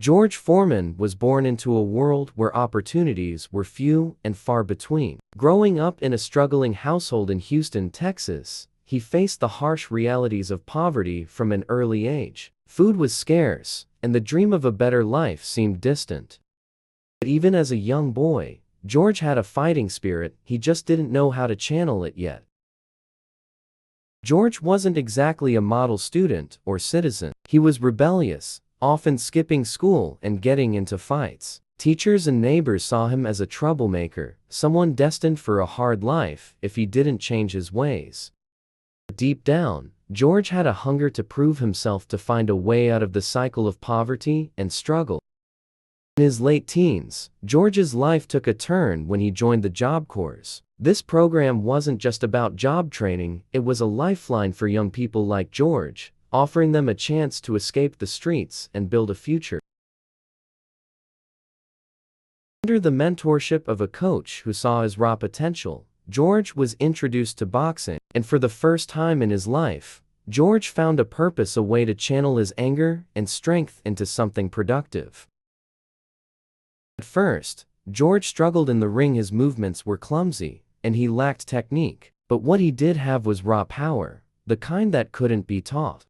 George Foreman was born into a world where opportunities were few and far between. Growing up in a struggling household in Houston, Texas, he faced the harsh realities of poverty from an early age. Food was scarce, and the dream of a better life seemed distant. But even as a young boy, George had a fighting spirit, he just didn't know how to channel it yet. George wasn't exactly a model student or citizen. He was rebellious, often skipping school and getting into fights. Teachers and neighbors saw him as a troublemaker, someone destined for a hard life if he didn't change his ways. But deep down, George had a hunger to prove himself, to find a way out of the cycle of poverty and struggle. In his late teens, George's life took a turn when he joined the Job Corps. This program wasn't just about job training, it was a lifeline for young people like George, offering them a chance to escape the streets and build a future. Under the mentorship of a coach who saw his raw potential, George was introduced to boxing, and for the first time in his life, George found a purpose, a way to channel his anger and strength into something productive. At first, George struggled in the ring. His movements were clumsy, and he lacked technique, but what he did have was raw power, the kind that couldn't be taught.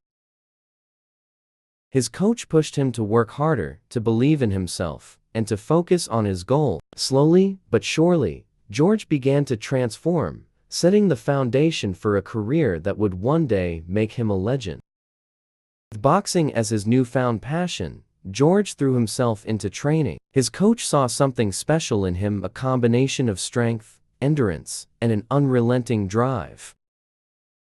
His coach pushed him to work harder, to believe in himself, and to focus on his goal. Slowly but surely, George began to transform, setting the foundation for a career that would one day make him a legend. With boxing as his newfound passion, George threw himself into training. His coach saw something special in him, a combination of strength, endurance, and an unrelenting drive.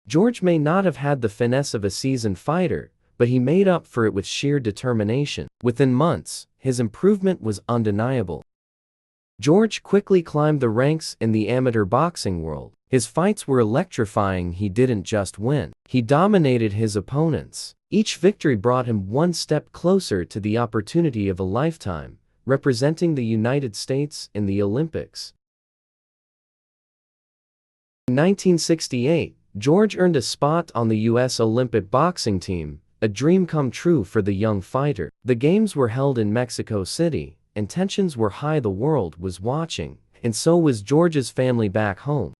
George may not have had the finesse of a seasoned fighter, but he made up for it with sheer determination. Within months, his improvement was undeniable. George quickly climbed the ranks in the amateur boxing world. His fights were electrifying. He didn't just win, he dominated his opponents. Each victory brought him one step closer to the opportunity of a lifetime, representing the United States in the Olympics. In 1968, George earned a spot on the U.S. Olympic boxing team, a dream come true for the young fighter. The games were held in Mexico City, and tensions were high. The world was watching, and so was George's family back home.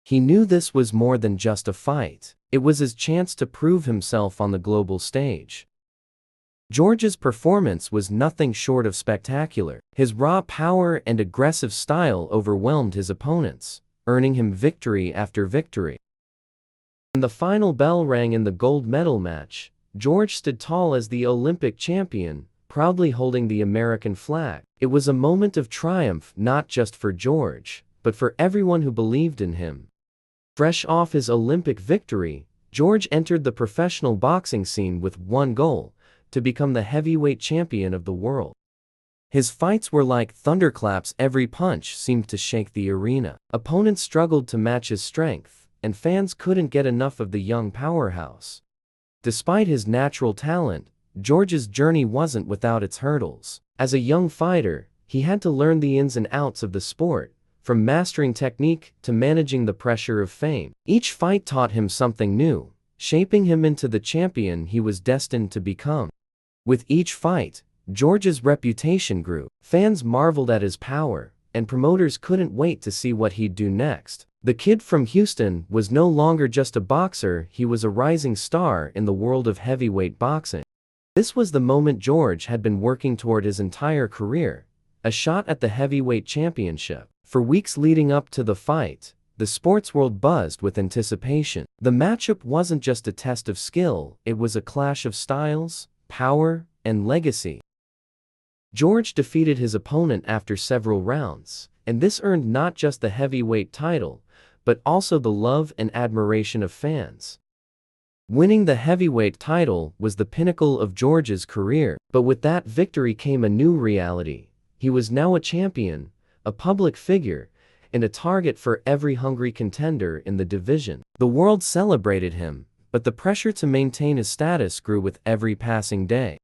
He knew this was more than just a fight. It was his chance to prove himself on the global stage. George's performance was nothing short of spectacular. His raw power and aggressive style overwhelmed his opponents, earning him victory after victory. When the final bell rang in the gold medal match, George stood tall as the Olympic champion, proudly holding the American flag. It was a moment of triumph, not just for George, but for everyone who believed in him. Fresh off his Olympic victory, George entered the professional boxing scene with one goal: to become the heavyweight champion of the world. His fights were like thunderclaps. Every punch seemed to shake the arena. Opponents struggled to match his strength, and fans couldn't get enough of the young powerhouse. Despite his natural talent, George's journey wasn't without its hurdles. As a young fighter, he had to learn the ins and outs of the sport, from mastering technique to managing the pressure of fame. Each fight taught him something new, shaping him into the champion he was destined to become. With each fight, George's reputation grew. Fans marveled at his power, and promoters couldn't wait to see what he'd do next. The kid from Houston was no longer just a boxer, he was a rising star in the world of heavyweight boxing. This was the moment George had been working toward his entire career, a shot at the heavyweight championship. For weeks leading up to the fight, the sports world buzzed with anticipation. The matchup wasn't just a test of skill, it was a clash of styles, power, and legacy. George defeated his opponent after several rounds, and this earned not just the heavyweight title, but also the love and admiration of fans. Winning the heavyweight title was the pinnacle of George's career, but with that victory came a new reality. He was now a champion, a public figure, and a target for every hungry contender in the division. The world celebrated him, but the pressure to maintain his status grew with every passing day.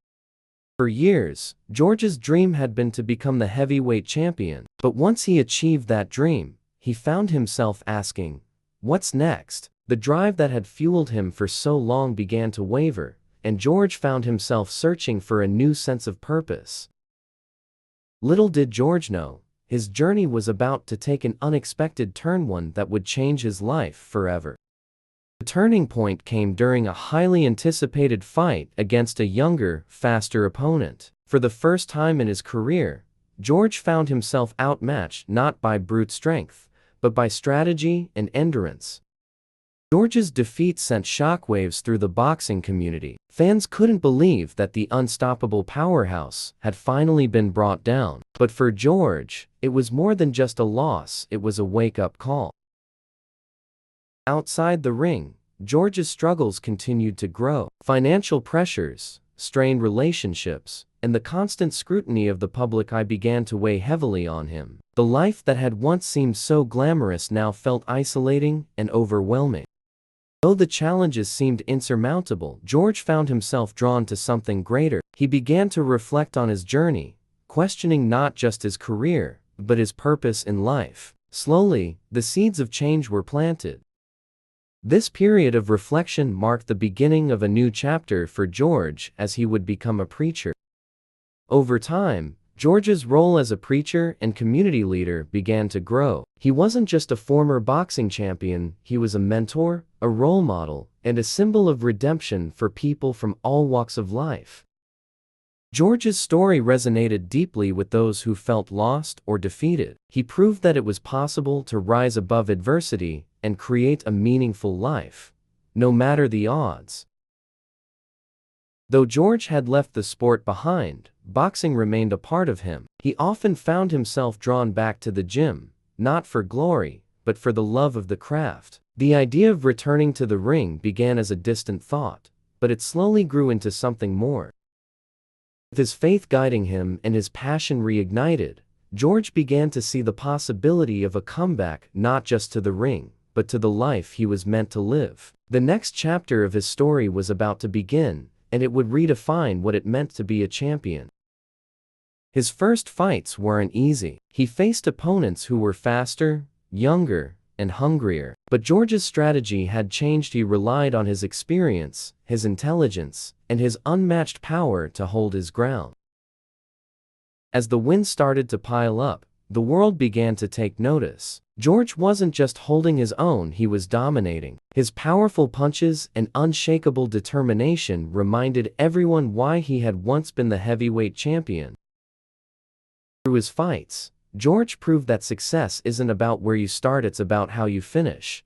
For years, George's dream had been to become the heavyweight champion, but once he achieved that dream, he found himself asking, "What's next?" The drive that had fueled him for so long began to waver, and George found himself searching for a new sense of purpose. Little did George know, his journey was about to take an unexpected turn, one that would change his life forever. The turning point came during a highly anticipated fight against a younger, faster opponent. For the first time in his career, George found himself outmatched not by brute strength, but by strategy and endurance. George's defeat sent shockwaves through the boxing community. Fans couldn't believe that the unstoppable powerhouse had finally been brought down. But for George, it was more than just a loss, it was a wake-up call. Outside the ring, George's struggles continued to grow. Financial pressures, strained relationships, and the constant scrutiny of the public eye began to weigh heavily on him. The life that had once seemed so glamorous now felt isolating and overwhelming. Though the challenges seemed insurmountable, George found himself drawn to something greater. He began to reflect on his journey, questioning not just his career, but his purpose in life. Slowly, the seeds of change were planted. This period of reflection marked the beginning of a new chapter for George as he would become a preacher. Over time, George's role as a preacher and community leader began to grow. He wasn't just a former boxing champion, he was a mentor, a role model, and a symbol of redemption for people from all walks of life. George's story resonated deeply with those who felt lost or defeated. He proved that it was possible to rise above adversity and create a meaningful life, no matter the odds. Though George had left the sport behind, boxing remained a part of him. He often found himself drawn back to the gym, not for glory, but for the love of the craft. The idea of returning to the ring began as a distant thought, but it slowly grew into something more. With his faith guiding him and his passion reignited, George began to see the possibility of a comeback not just to the ring, but to the life he was meant to live. The next chapter of his story was about to begin, and it would redefine what it meant to be a champion. His first fights weren't easy. He faced opponents who were faster, younger, and hungrier. But George's strategy had changed. He relied on his experience, his intelligence, and his unmatched power to hold his ground. As the wins started to pile up, the world began to take notice. George wasn't just holding his own, he was dominating. His powerful punches and unshakable determination reminded everyone why he had once been the heavyweight champion. Through his fights, George proved that success isn't about where you start, it's about how you finish.